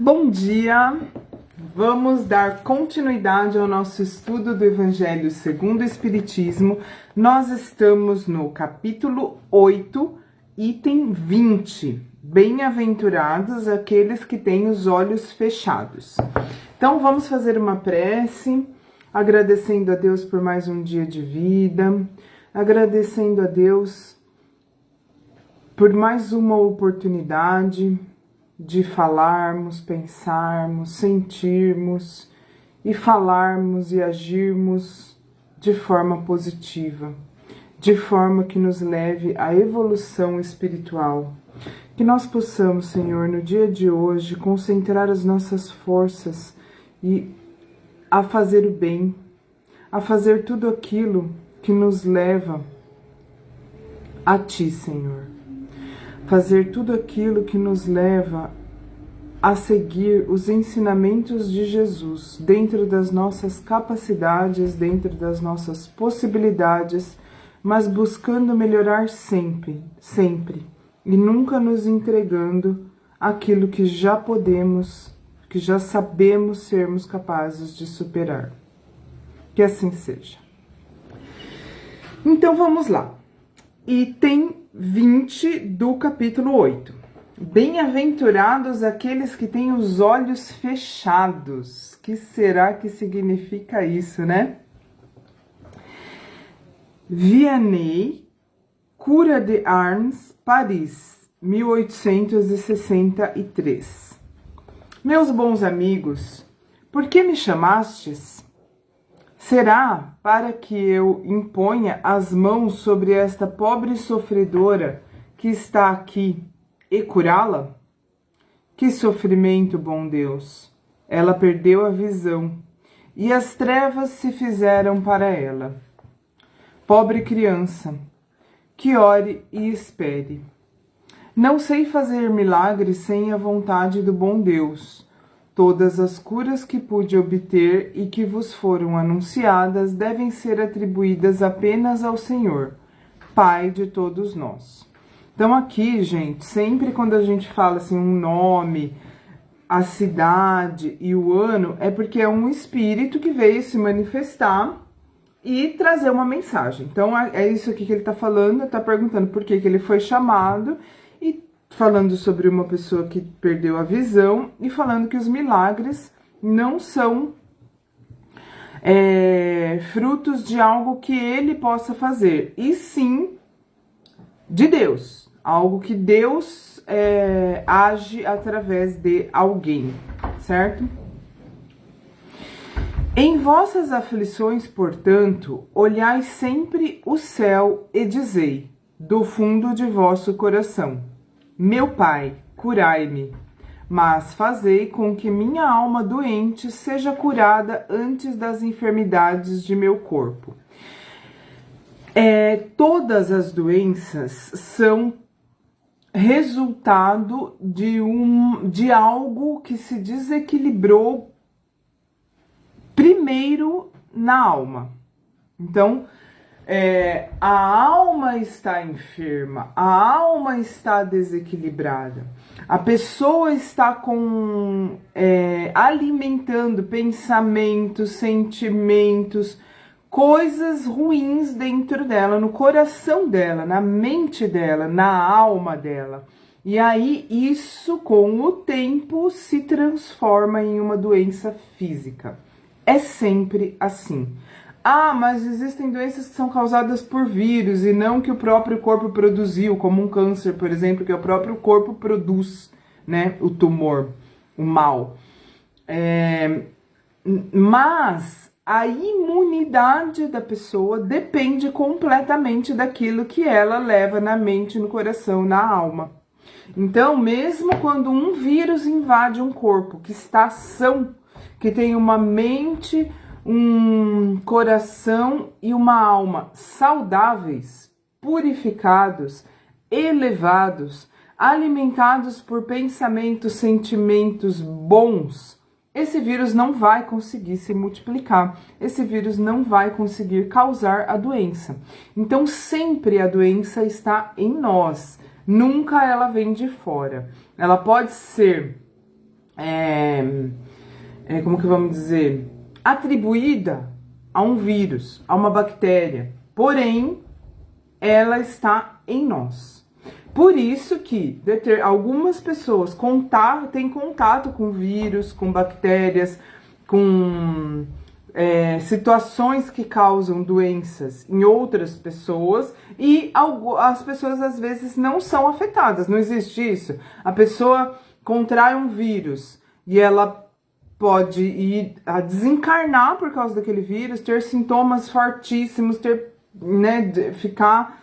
Bom dia! Vamos dar continuidade ao nosso estudo do Evangelho segundo o Espiritismo. Nós estamos no capítulo 8, item 20. Bem-aventurados aqueles que têm os olhos fechados. Então vamos fazer uma prece, agradecendo a Deus por mais um dia de vida, agradecendo a Deus por mais uma oportunidade de falarmos, pensarmos, sentirmos e falarmos e agirmos de forma positiva, de forma que nos leve à evolução espiritual. Que nós possamos, Senhor, no dia de hoje, concentrar as nossas forças e a fazer o bem, a fazer tudo aquilo que nos leva a Ti, Senhor. Fazer tudo aquilo que nos leva a seguir os ensinamentos de Jesus dentro das nossas capacidades, dentro das nossas possibilidades, mas buscando melhorar sempre, sempre, e nunca nos entregando aquilo que já podemos, que já sabemos sermos capazes de superar. Que assim seja. Então vamos lá. Item 20 do capítulo 8. Bem-aventurados aqueles que têm os olhos fechados. Que será que significa isso, né? Vianney, Cura de Arns, Paris, 1863. Meus bons amigos, por que me chamastes? Será para que eu imponha as mãos sobre esta pobre sofredora que está aqui e curá-la? Que sofrimento, bom Deus! Ela perdeu a visão e as trevas se fizeram para ela. Pobre criança, que ore e espere. Não sei fazer milagres sem a vontade do bom Deus. Todas as curas que pude obter e que vos foram anunciadas devem ser atribuídas apenas ao Senhor, Pai de todos nós. Então aqui, gente, sempre quando a gente fala assim um nome, a cidade e o ano, é porque é um espírito que veio se manifestar e trazer uma mensagem. Então é isso aqui que ele está falando, está perguntando por que ele foi chamado e falando sobre uma pessoa que perdeu a visão e falando que os milagres não são frutos de algo que ele possa fazer, e sim de Deus, algo que Deus age através de alguém, certo? Em vossas aflições, portanto, olhai sempre o céu e dizei, do fundo de vosso coração: meu Pai, curai-me, mas fazei com que minha alma doente seja curada antes das enfermidades de meu corpo. Todas as doenças são resultado de algo que se desequilibrou primeiro na alma. Então, a alma está enferma, a alma está desequilibrada, a pessoa está alimentando pensamentos, sentimentos, coisas ruins dentro dela, no coração dela, na mente dela, na alma dela. E aí isso, com o tempo, se transforma em uma doença física. É sempre assim. Ah, mas existem doenças que são causadas por vírus e não que o próprio corpo produziu, como um câncer, por exemplo, que o próprio corpo produz, né, o tumor, o mal. Mas a imunidade da pessoa depende completamente daquilo que ela leva na mente, no coração, na alma. Então, mesmo quando um vírus invade um corpo que está são, que tem uma mente, um coração e uma alma saudáveis, purificados, elevados, alimentados por pensamentos, sentimentos bons, esse vírus não vai conseguir se multiplicar, esse vírus não vai conseguir causar a doença. Então, sempre a doença está em nós, nunca ela vem de fora. Ela pode ser como que vamos dizer, atribuída a um vírus, a uma bactéria, porém, ela está em nós. Por isso que algumas pessoas têm contato com vírus, com bactérias, com situações que causam doenças em outras pessoas e as pessoas às vezes não são afetadas, não existe isso. A pessoa contrai um vírus e ela pode ir a desencarnar por causa daquele vírus, ter sintomas fortíssimos, ficar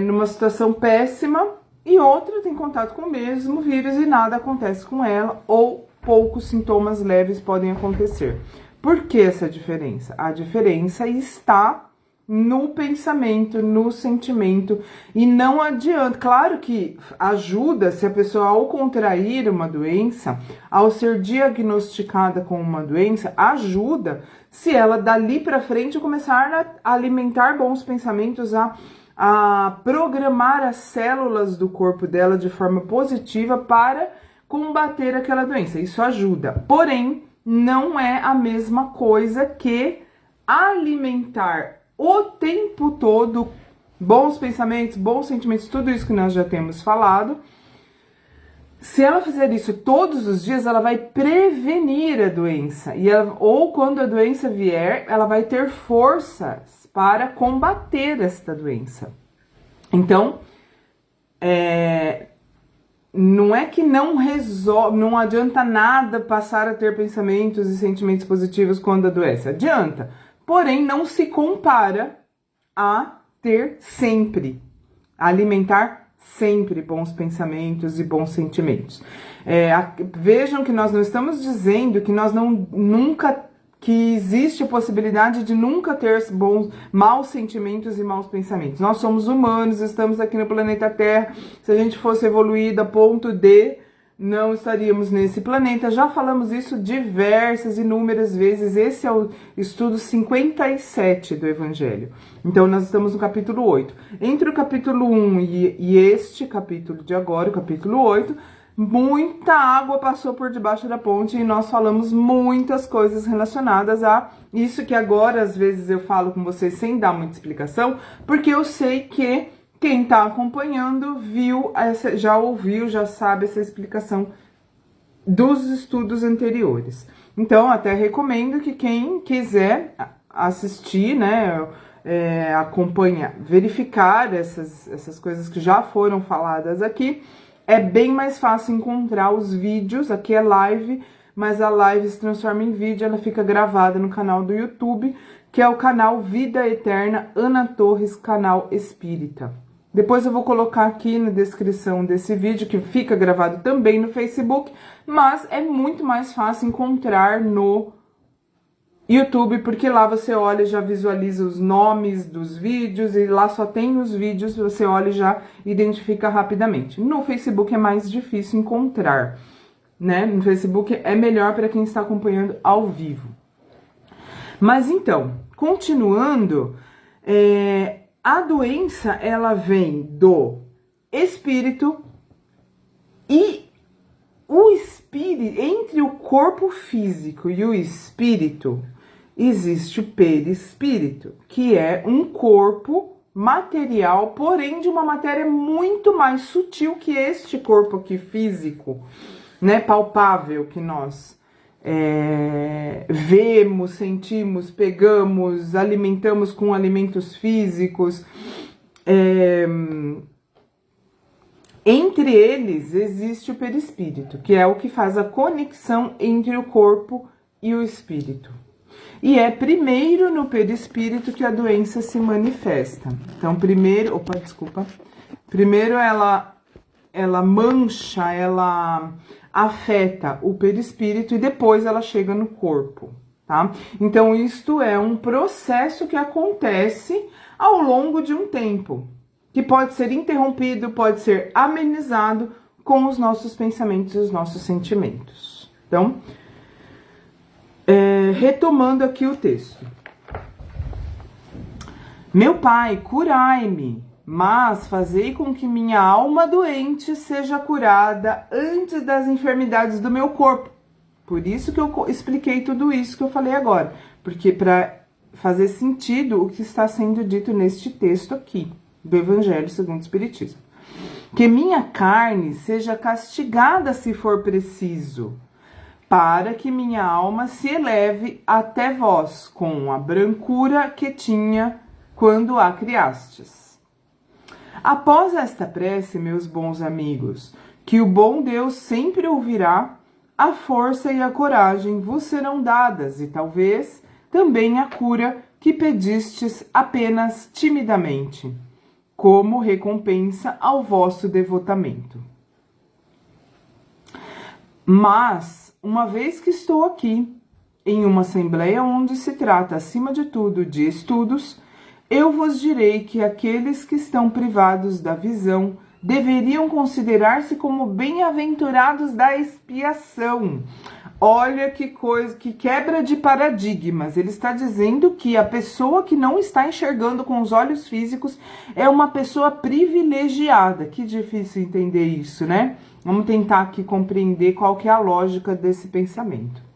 numa situação péssima, e outra tem contato com o mesmo vírus e nada acontece com ela, ou poucos sintomas leves podem acontecer. Por que essa diferença? A diferença está no pensamento, no sentimento, e não adianta. Claro que ajuda se a pessoa, ao contrair uma doença, ao ser diagnosticada com uma doença, ajuda se ela dali para frente começar a alimentar bons pensamentos, a programar as células do corpo dela de forma positiva para combater aquela doença. Isso ajuda. Porém, não é a mesma coisa que alimentar o tempo todo bons pensamentos, bons sentimentos, tudo isso que nós já temos falado. Se ela fizer isso todos os dias, ela vai prevenir a doença. Ou quando a doença vier, ela vai ter forças para combater esta doença. Então, não é que não resolve, não adianta nada passar a ter pensamentos e sentimentos positivos quando adoece. Adianta. Porém, não se compara a ter sempre, alimentar sempre bons pensamentos e bons sentimentos. Vejam que nós não estamos dizendo que nós que existe a possibilidade de nunca ter maus sentimentos e maus pensamentos. Nós somos humanos, estamos aqui no planeta Terra. Se a gente fosse evoluído a ponto de, não estaríamos nesse planeta. Já falamos isso inúmeras vezes. Esse é o estudo 57 do Evangelho. Então, nós estamos no capítulo 8. Entre o capítulo 1 e este capítulo de agora, o capítulo 8, muita água passou por debaixo da ponte e nós falamos muitas coisas relacionadas a isso que agora, às vezes, eu falo com vocês sem dar muita explicação, porque eu sei que quem está acompanhando já ouviu, já sabe essa explicação dos estudos anteriores. Então, até recomendo que quem quiser assistir, acompanhar, verificar essas coisas que já foram faladas aqui, é bem mais fácil encontrar os vídeos. Aqui é live, mas a live se transforma em vídeo, ela fica gravada no canal do YouTube, que é o canal Vida Eterna Ana Torres, canal espírita. Depois eu vou colocar aqui na descrição desse vídeo, que fica gravado também no Facebook, mas é muito mais fácil encontrar no YouTube, porque lá você olha e já visualiza os nomes dos vídeos, e lá só tem os vídeos, você olha e já identifica rapidamente. No Facebook é mais difícil encontrar, né? No Facebook é melhor para quem está acompanhando ao vivo. Mas então, continuando, a doença, ela vem do espírito, e o espírito, entre o corpo físico e o espírito, existe o perispírito, que é um corpo material, porém de uma matéria muito mais sutil que este corpo aqui físico, né, palpável, que nós vemos, sentimos, pegamos, alimentamos com alimentos físicos. Entre eles existe o perispírito, que é o que faz a conexão entre o corpo e o espírito. E é primeiro no perispírito que a doença se manifesta. Então, primeiro ela mancha, ela afeta o perispírito e depois ela chega no corpo, tá? Então, isto é um processo que acontece ao longo de um tempo, que pode ser interrompido, pode ser amenizado com os nossos pensamentos e os nossos sentimentos. Então, retomando aqui o texto. Meu Pai, curai-me, mas fazei com que minha alma doente seja curada antes das enfermidades do meu corpo. Por isso que eu expliquei tudo isso que eu falei agora, porque para fazer sentido o que está sendo dito neste texto aqui, do Evangelho segundo o Espiritismo. Que minha carne seja castigada se for preciso, para que minha alma se eleve até vós, com a brancura que tinha quando a criastes. Após esta prece, meus bons amigos, que o bom Deus sempre ouvirá, a força e a coragem vos serão dadas, e talvez também a cura que pedistes apenas timidamente, como recompensa ao vosso devotamento. Mas, uma vez que estou aqui, em uma assembleia onde se trata, acima de tudo, de estudos, eu vos direi que aqueles que estão privados da visão deveriam considerar-se como bem-aventurados da expiação. Olha que coisa, que quebra de paradigmas. Ele está dizendo que a pessoa que não está enxergando com os olhos físicos é uma pessoa privilegiada. Que difícil entender isso, né? Vamos tentar aqui compreender qual que é a lógica desse pensamento.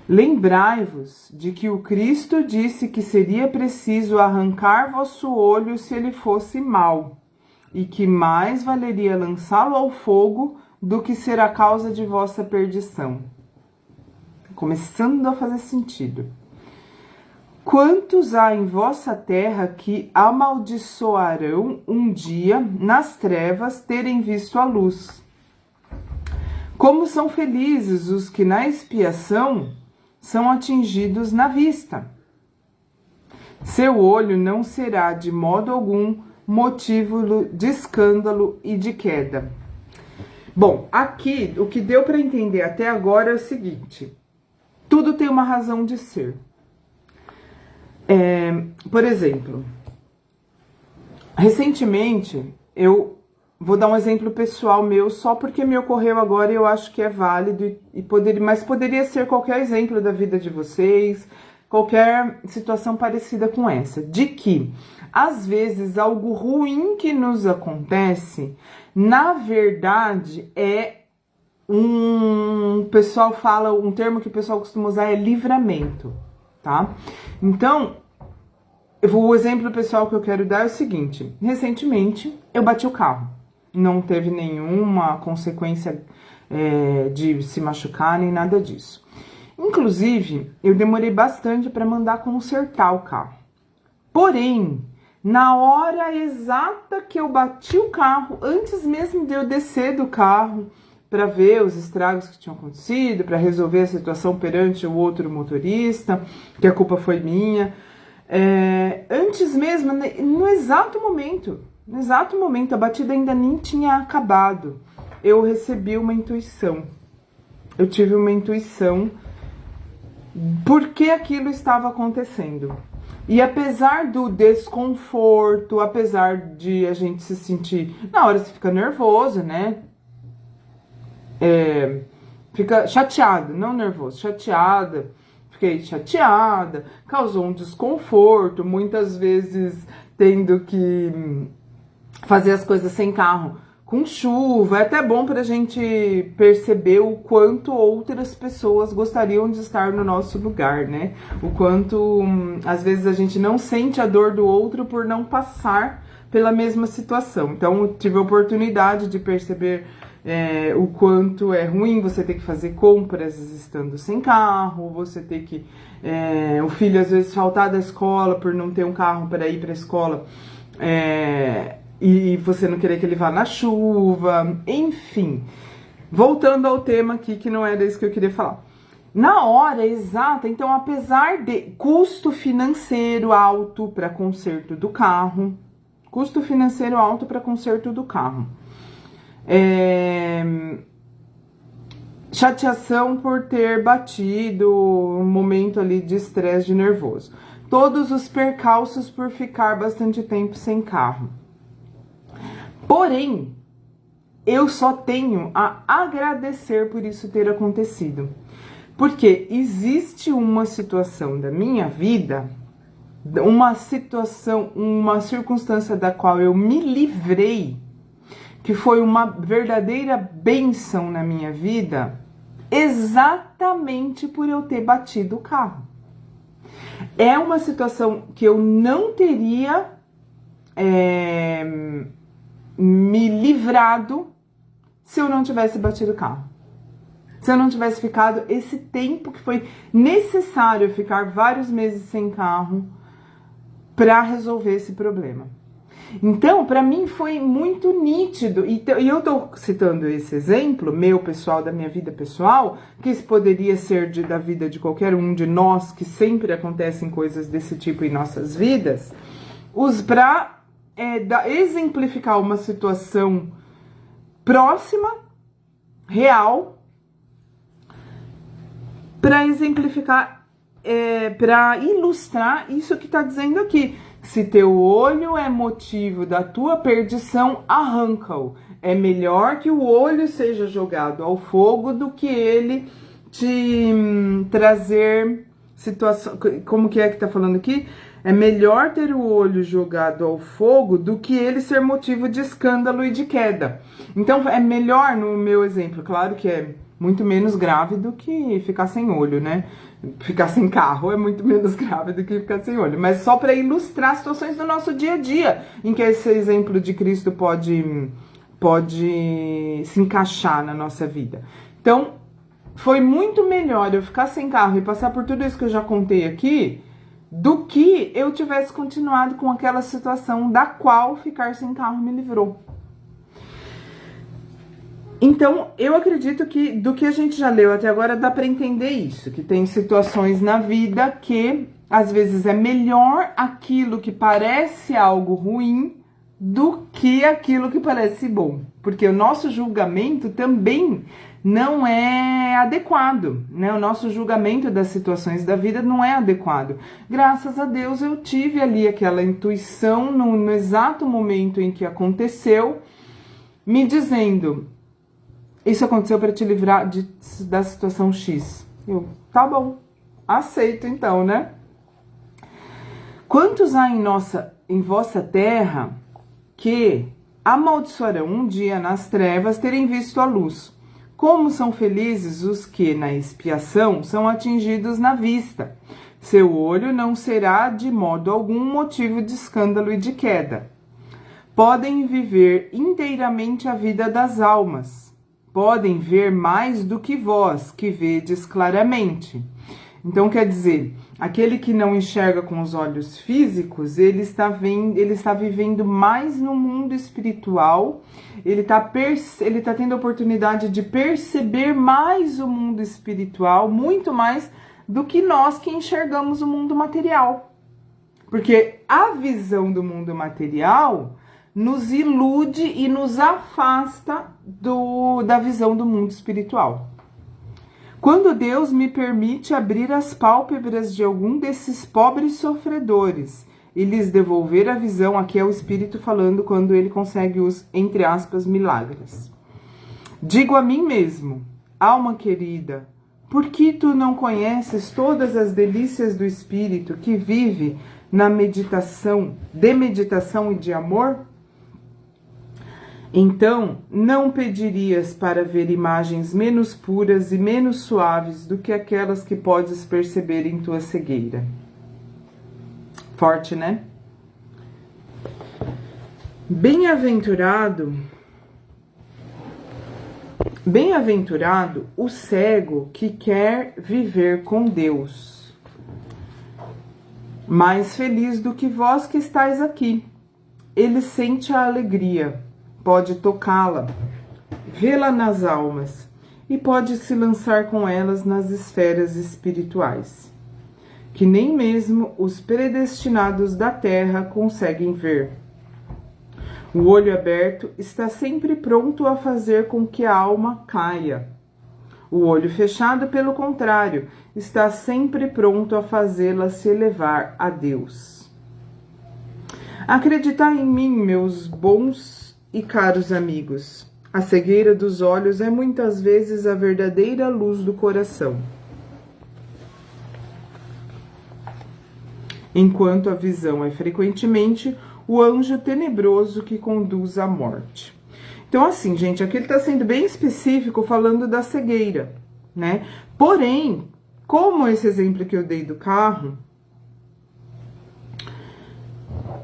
Lembrai-vos de que o Cristo disse que seria preciso arrancar vosso olho se ele fosse mau, e que mais valeria lançá-lo ao fogo do que ser a causa de vossa perdição. Começando a fazer sentido. Quantos há em vossa terra que amaldiçoarão um dia nas trevas terem visto a luz? Como são felizes os que na expiação são atingidos na vista. Seu olho não será de modo algum motivo de escândalo e de queda. Bom, aqui o que deu para entender até agora é o seguinte: tudo tem uma razão de ser. Por exemplo, recentemente, eu vou dar um exemplo pessoal meu só porque me ocorreu agora e eu acho que é válido, mas poderia ser qualquer exemplo da vida de vocês, qualquer situação parecida com essa, de que às vezes algo ruim que nos acontece, na verdade pessoal fala, um termo que o pessoal costuma usar é livramento, tá? Então, o exemplo pessoal que eu quero dar é o seguinte: recentemente eu bati o carro, não teve nenhuma consequência de se machucar nem nada disso. Inclusive, eu demorei bastante para mandar consertar o carro. Porém, na hora exata que eu bati o carro, antes mesmo de eu descer do carro para ver os estragos que tinham acontecido, para resolver a situação perante o outro motorista, que a culpa foi minha, antes mesmo, no exato momento, a batida ainda nem tinha acabado, eu recebi uma intuição. Eu tive uma intuição por que aquilo estava acontecendo. E apesar do desconforto, apesar de a gente se sentir... Na hora você fica nervoso, né? Fica chateado, não nervoso, chateada. Fiquei chateada, causou um desconforto, muitas vezes tendo que fazer as coisas sem carro com chuva. É até bom pra gente perceber o quanto outras pessoas gostariam de estar no nosso lugar, né? O quanto, às vezes, a gente não sente a dor do outro por não passar pela mesma situação. Então, eu tive a oportunidade de perceber o quanto é ruim você ter que fazer compras estando sem carro, você ter que... o filho, às vezes, faltar da escola por não ter um carro para ir para a escola, e você não querer que ele vá na chuva, enfim. Voltando ao tema aqui, que não era isso que eu queria falar. Na hora exata, então, apesar de custo financeiro alto para conserto do carro, chateação por ter batido, um momento ali de estresse, de nervoso. Todos os percalços por ficar bastante tempo sem carro. Porém, eu só tenho a agradecer por isso ter acontecido. Porque existe uma situação da minha vida, uma situação, uma circunstância da qual eu me livrei, que foi uma verdadeira bênção na minha vida, exatamente por eu ter batido o carro. É uma situação que eu não teria me livrado se eu não tivesse batido o carro. Se eu não tivesse ficado esse tempo que foi necessário ficar vários meses sem carro para resolver esse problema. Então, para mim foi muito nítido, e eu tô citando esse exemplo, meu pessoal, da minha vida pessoal, que isso poderia ser da vida de qualquer um de nós, que sempre acontecem coisas desse tipo em nossas vidas, para exemplificar uma situação próxima, real, para exemplificar, para ilustrar isso que está dizendo aqui. Se teu olho é motivo da tua perdição, arranca-o. É melhor que o olho seja jogado ao fogo do que ele te trazer situação. Como que tá falando aqui? É melhor ter o olho jogado ao fogo do que ele ser motivo de escândalo e de queda. Então é melhor, no meu exemplo, claro que é muito menos grave do que ficar sem olho, né? Ficar sem carro é muito menos grave do que ficar sem olho. Mas só para ilustrar situações do nosso dia a dia, em que esse exemplo de Cristo pode se encaixar na nossa vida. Então, foi muito melhor eu ficar sem carro e passar por tudo isso que eu já contei aqui, do que eu tivesse continuado com aquela situação da qual ficar sem carro me livrou. Então, eu acredito que do que a gente já leu até agora dá para entender isso, que tem situações na vida que às vezes é melhor aquilo que parece algo ruim do que aquilo que parece bom, porque o nosso julgamento também não é adequado, né? O nosso julgamento das situações da vida não é adequado. Graças a Deus eu tive ali aquela intuição no exato momento em que aconteceu, me dizendo: isso aconteceu para te livrar da situação X. Eu, tá bom, aceito então, né? Quantos há em vossa terra que amaldiçoarão um dia nas trevas terem visto a luz? Como são felizes os que na expiação são atingidos na vista. Seu olho não será de modo algum motivo de escândalo e de queda. Podem viver inteiramente a vida das almas. Podem ver mais do que vós, que vedes claramente. Então, quer dizer, aquele que não enxerga com os olhos físicos, ele está vivendo mais no mundo espiritual, ele está tendo a oportunidade de perceber mais o mundo espiritual, muito mais do que nós que enxergamos o mundo material. Porque a visão do mundo material nos ilude e nos afasta da visão do mundo espiritual. Quando Deus me permite abrir as pálpebras de algum desses pobres sofredores e lhes devolver a visão, aqui é o Espírito falando quando ele consegue os, entre aspas, milagres. Digo a mim mesmo: alma querida, por que tu não conheces todas as delícias do Espírito que vive na meditação e de amor? Então, não pedirias para ver imagens menos puras e menos suaves do que aquelas que podes perceber em tua cegueira. Forte, né? Bem-aventurado o cego que quer viver com Deus. Mais feliz do que vós que estáis aqui. Ele sente a alegria. Pode tocá-la, vê-la nas almas e pode se lançar com elas nas esferas espirituais, que nem mesmo os predestinados da terra conseguem ver. O olho aberto está sempre pronto a fazer com que a alma caia. O olho fechado, pelo contrário, está sempre pronto a fazê-la se elevar a Deus. Acreditai em mim, meus bons e caros amigos, a cegueira dos olhos é muitas vezes a verdadeira luz do coração. enquanto a visão é frequentemente o anjo tenebroso que conduz à morte. Então, assim, gente, aqui ele está sendo bem específico falando da cegueira, né? Porém, como esse exemplo que eu dei do carro,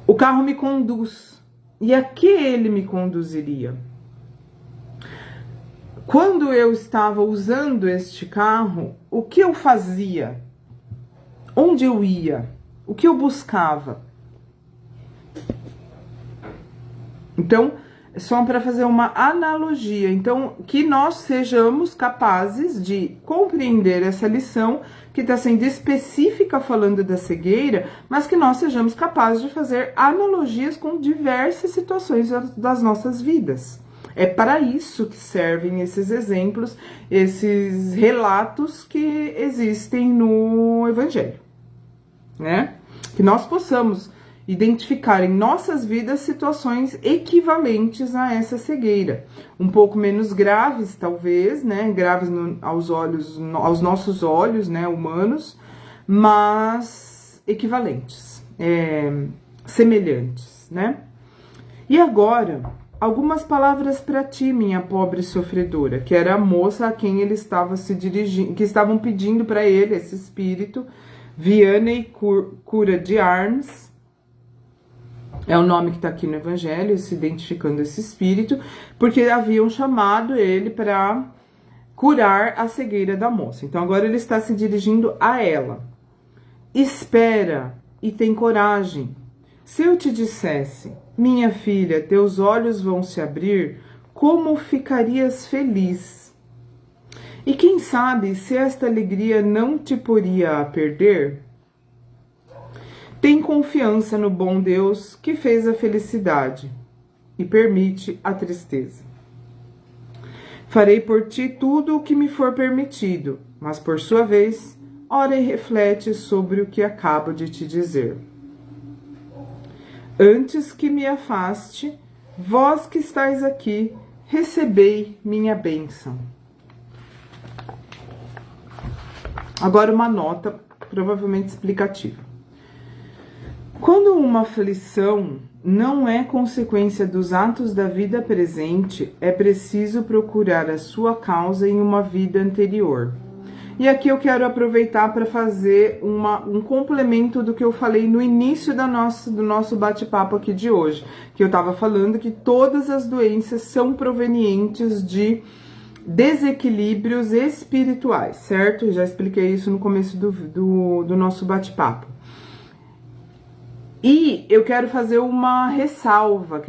o carro me conduz. E a que ele me conduziria? Quando eu estava usando este carro, o que eu fazia? Onde eu ia? O que eu buscava? Então, só para fazer uma analogia. Então, que nós sejamos capazes de compreender essa lição que está sendo específica falando da cegueira, mas que nós sejamos capazes de fazer analogias com diversas situações das nossas vidas. É para isso que servem esses exemplos, esses relatos que existem no Evangelho, né? Que nós possamos identificar em nossas vidas situações equivalentes a essa cegueira, um pouco menos graves, talvez, né? Graves aos nossos olhos, né? Humanos, mas equivalentes, semelhantes, né? E agora, algumas palavras para ti, minha pobre sofredora, que era a moça a quem ele estava se dirigindo, que estavam pedindo para ele, esse espírito, Vianney Cura de Arms, é o nome que está aqui no Evangelho, se identificando esse espírito, porque haviam chamado ele para curar a cegueira da moça. Então agora ele está se dirigindo a ela. Espera e tem coragem. Se eu te dissesse, minha filha, teus olhos vão se abrir, como ficarias feliz? E quem sabe se esta alegria não te poria a perder? Tem confiança no bom Deus que fez a felicidade e permite a tristeza. Farei por ti tudo o que me for permitido, mas por sua vez, ora e reflete sobre o que acabo de te dizer. Antes que me afaste, vós que estáis aqui, recebei minha bênção. Agora uma nota, provavelmente explicativa. Quando uma aflição não é consequência dos atos da vida presente, é preciso procurar a sua causa em uma vida anterior. E aqui eu quero aproveitar para fazer um complemento do que eu falei no início do nosso bate-papo aqui de hoje, que eu estava falando que todas as doenças são provenientes de desequilíbrios espirituais, certo? Eu já expliquei isso no começo do nosso bate-papo. E eu quero fazer uma ressalva,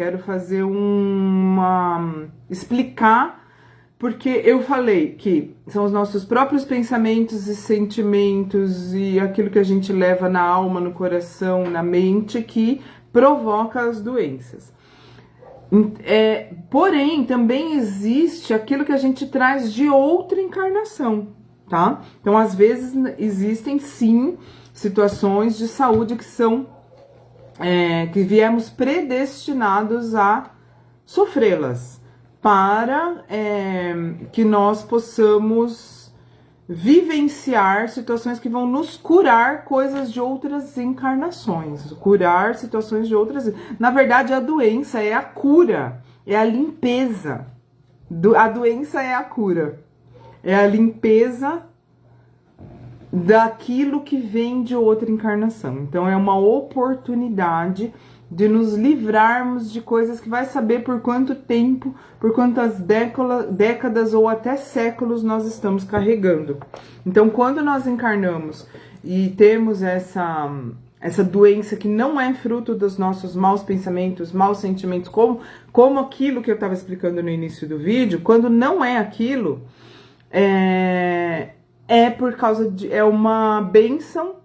explicar, porque eu falei que são os nossos próprios pensamentos e sentimentos e aquilo que a gente leva na alma, no coração, na mente, que provoca as doenças. Porém, também existe aquilo que a gente traz de outra encarnação, tá? Então, às vezes, existem sim situações de saúde que são que viemos predestinados a sofrê-las, para que nós possamos vivenciar situações que vão nos curar coisas de outras encarnações, curar situações de outras... Na verdade, a doença é a cura, é a limpeza. A doença é a cura, é a limpeza daquilo que vem de outra encarnação. Então é uma oportunidade de nos livrarmos de coisas que vai saber por quanto tempo, por quantas décadas ou até séculos nós estamos carregando. Então quando nós encarnamos e temos essa doença que não é fruto dos nossos maus pensamentos, maus sentimentos, como aquilo que eu estava explicando no início do vídeo, quando não é aquilo, por causa de... é uma bênção,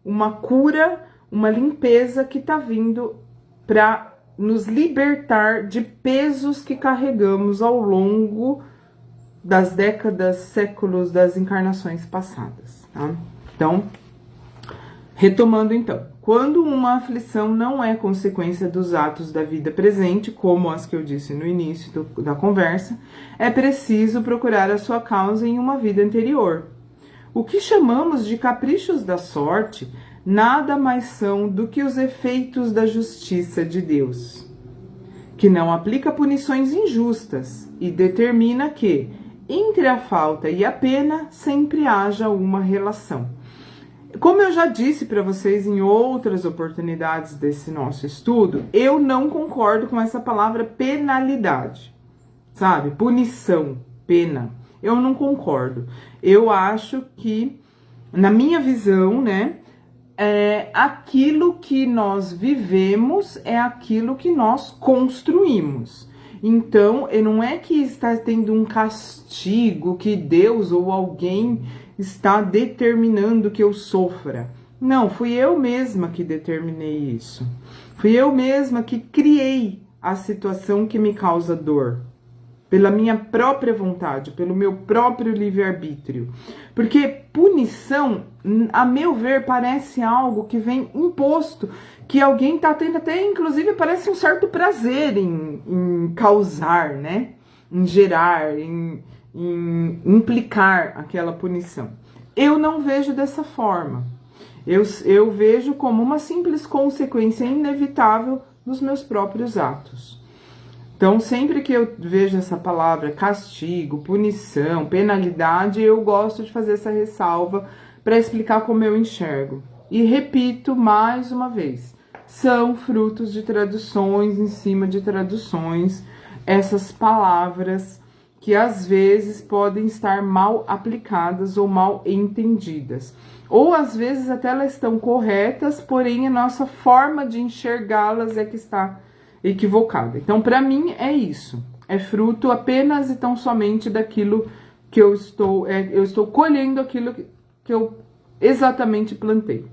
uma cura, uma limpeza que está vindo para nos libertar de pesos que carregamos ao longo das décadas, séculos, das encarnações passadas, tá? Então, retomando então, quando uma aflição não é consequência dos atos da vida presente, como as que eu disse no início da conversa, é preciso procurar a sua causa em uma vida anterior. O que chamamos de caprichos da sorte nada mais são do que os efeitos da justiça de Deus, que não aplica punições injustas e determina que, entre a falta e a pena, sempre haja uma relação. Como eu já disse para vocês em outras oportunidades desse nosso estudo, eu não concordo com essa palavra penalidade, sabe? Punição, pena. Eu não concordo. Eu acho que, na minha visão, né, aquilo que nós vivemos é aquilo que nós construímos. Então, não é que está tendo um castigo, que Deus ou alguém está determinando que eu sofra. Não, fui eu mesma que determinei isso. Fui eu mesma que criei a situação que me causa dor. Pela minha própria vontade, pelo meu próprio livre-arbítrio. Porque punição, a meu ver, parece algo que vem imposto, que alguém está tendo até, inclusive, parece um certo prazer em causar, né? Em gerar, em implicar aquela punição. Eu não vejo dessa forma. Eu vejo como uma simples consequência inevitável dos meus próprios atos. Então, sempre que eu vejo essa palavra castigo, punição, penalidade, eu gosto de fazer essa ressalva para explicar como eu enxergo. E repito mais uma vez, são frutos de traduções em cima de traduções, essas palavras que às vezes podem estar mal aplicadas ou mal entendidas. Ou às vezes até elas estão corretas, porém a nossa forma de enxergá-las é que está equivocada. Então, para mim, é isso. É fruto apenas e tão somente daquilo que eu estou colhendo aquilo que eu exatamente plantei.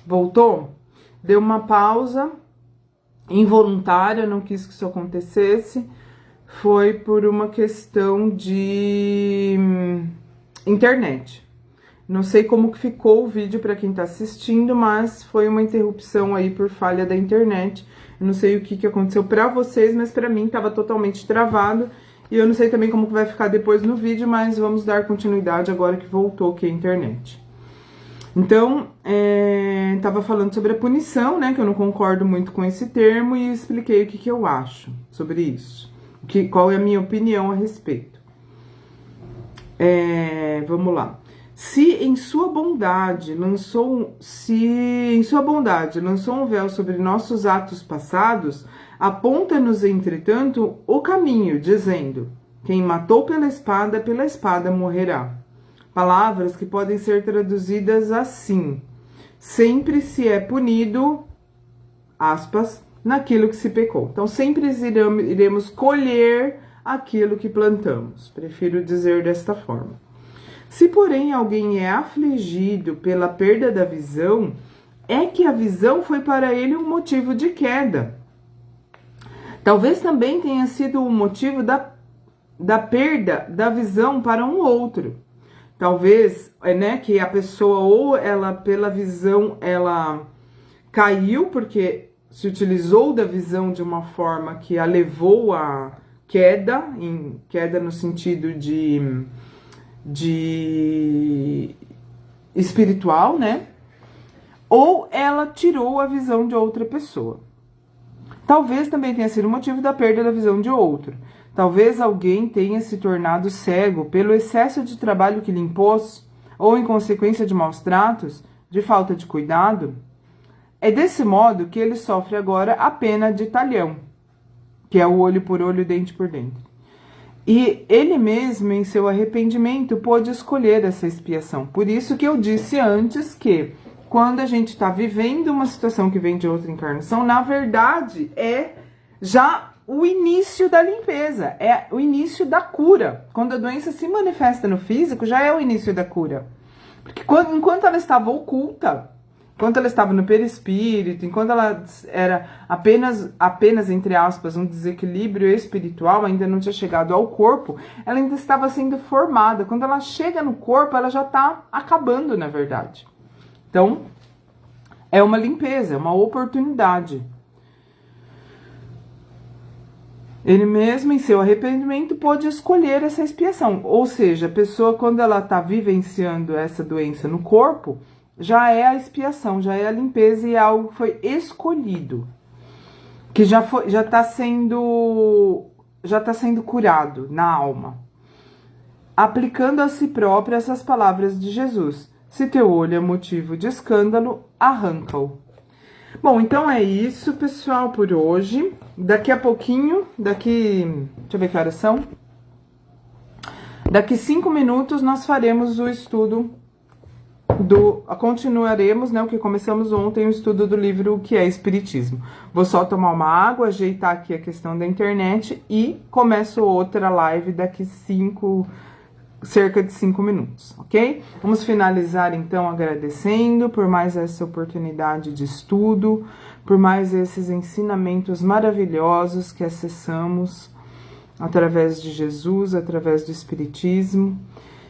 Voltou? Deu uma pausa involuntária, não quis que isso acontecesse. Foi por uma questão de internet. Não sei como que ficou o vídeo para quem tá assistindo, mas foi uma interrupção aí por falha da internet. Eu não sei o que aconteceu para vocês, mas para mim tava totalmente travado. E eu não sei também como que vai ficar depois no vídeo, mas vamos dar continuidade agora que voltou aqui a internet. Então, tava falando sobre a punição, né, que eu não concordo muito com esse termo, e expliquei o que eu acho sobre isso. Qual é a minha opinião a respeito. Vamos lá. Se em sua bondade lançou um véu sobre nossos atos passados, aponta-nos, entretanto, o caminho, dizendo: quem matou pela espada morrerá. Palavras que podem ser traduzidas assim: sempre se é punido, aspas, naquilo que se pecou. Então, sempre iremos colher aquilo que plantamos. Prefiro dizer desta forma. Se, porém, alguém é afligido pela perda da visão, é que a visão foi para ele um motivo de queda. Talvez também tenha sido o motivo da perda da visão para um outro. Talvez, né, que a pessoa, ou ela, pela visão, ela caiu porque se utilizou da visão de uma forma que a levou a queda no sentido de espiritual, né? Ou ela tirou a visão de outra pessoa. Talvez também tenha sido o motivo da perda da visão de outro. Talvez alguém tenha se tornado cego pelo excesso de trabalho que lhe impôs, ou em consequência de maus tratos, de falta de cuidado. É desse modo que ele sofre agora a pena de talhão, que é o olho por olho, dente por dente. E ele mesmo, em seu arrependimento, pôde escolher essa expiação. Por isso que eu disse antes que, quando a gente está vivendo uma situação que vem de outra encarnação, na verdade, é já o início da limpeza, é o início da cura. Quando a doença se manifesta no físico, já é o início da cura. Porque enquanto ela estava oculta, enquanto ela estava no perispírito, enquanto ela era apenas, entre aspas, um desequilíbrio espiritual, ainda não tinha chegado ao corpo, ela ainda estava sendo formada. Quando ela chega no corpo, ela já está acabando, na verdade. Então, é uma limpeza, é uma oportunidade. Ele mesmo, em seu arrependimento, pôde escolher essa expiação. Ou seja, a pessoa, quando ela está vivenciando essa doença no corpo, já é a expiação, já é a limpeza e é algo que foi escolhido, que já está sendo curado na alma. Aplicando a si própria essas palavras de Jesus: se teu olho é motivo de escândalo, arranca-o. Bom, então é isso, pessoal, por hoje. Daqui a pouquinho, deixa eu ver que horas são. Daqui 5 minutos nós faremos o estudo continuaremos, né, o que começamos ontem, o estudo do livro O que é Espiritismo. Vou só tomar uma água, ajeitar aqui a questão da internet e começo outra live daqui cerca de 5 minutos, ok? Vamos finalizar então agradecendo por mais essa oportunidade de estudo, por mais esses ensinamentos maravilhosos que acessamos através de Jesus, através do Espiritismo,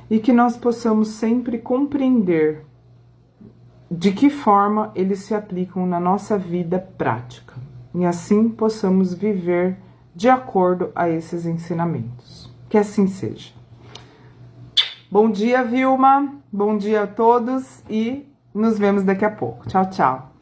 e que nós possamos sempre compreender de que forma eles se aplicam na nossa vida prática, e assim possamos viver de acordo a esses ensinamentos. Que assim seja. Bom dia, Vilma. Bom dia a todos e nos vemos daqui a pouco. Tchau, tchau.